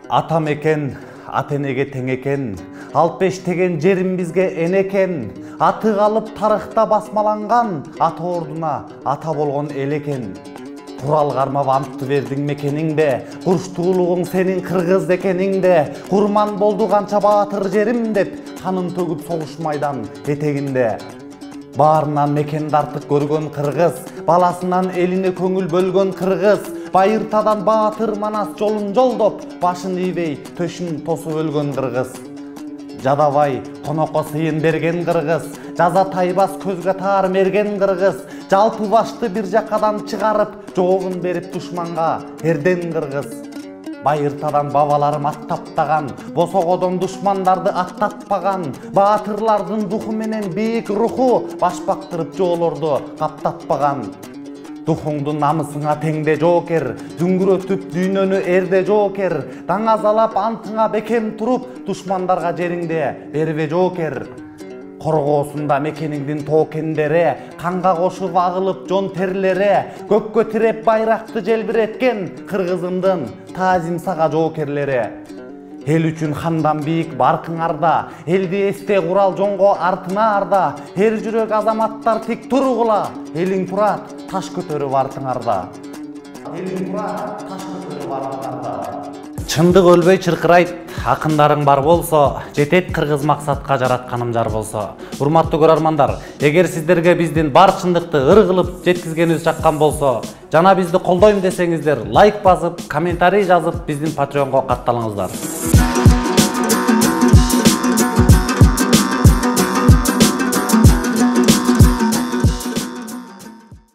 Атам экен, ат энеге тең экен, алпеш деген жерим бизге эне экен. Аты калып тарыхта басмаланган, ата ордуна ата болгон эл экен. Курал кармап антты бердиң мекениңде, курчтуулугуң сенин кыргыз экениңде. Курман болду канча баатыр жерим деп, канын төгүп согуш майдан этегинде. Баарынан мекенди артык көргөн кыргыз, баласынан элине көңүл бөлгөн кыргыз. Байыртадан баатыр манас жолун жолдоп, башын ийбей төшүн тосуп өлгөн кыргыз. Жадабай конокко сыйын берген кыргыз, жаза тайбас көзгө таар мерген кыргыз. Жалпы башты бир жакадан чыгарып, жоогун берип душманга эрден кыргыз. Байыртадан бабаларым аттаптаган, босогодон душмандарды аттатпаган. Баатырлардын руху менен бийик руху, башпактырып жоолорду каптатпаган. Духуңду намысыңа теңде жоокер, зүңгүрөтүп дүйнөнү эрде жоокер. Даңазалап антыңа бекем туруп, душмандарга жериңде бербе жоокер. Коргоосунда мекениңдин тоокендери, канга кошуп агылып жон терлери, көккө тиреп байракты желбиреткен кыргызымдын таазим сага жоокерлери. Эл үчүн хандан бийик баркыңарда, элди эсте курал жоңго артына арда. Эр жүрөк азаматтар тик тургула, элиң турат таш көтөрүп артыңарда. Элиң турат таш көтөрүп артыңарда. Чындык өлбөй чыркырайт, акындарың бар болсо, жетет кыргыз максатка жаратканым жар болсо. Урматтуу көрөрмандар, эгер сиздерге биздин бар чындыкты ыр кылып жеткизгенибиз жаккан болсо, жана бизди колдойм десеңиздер, лайк басып, комментарий жазып, биздин Patreonго катталыңыздар.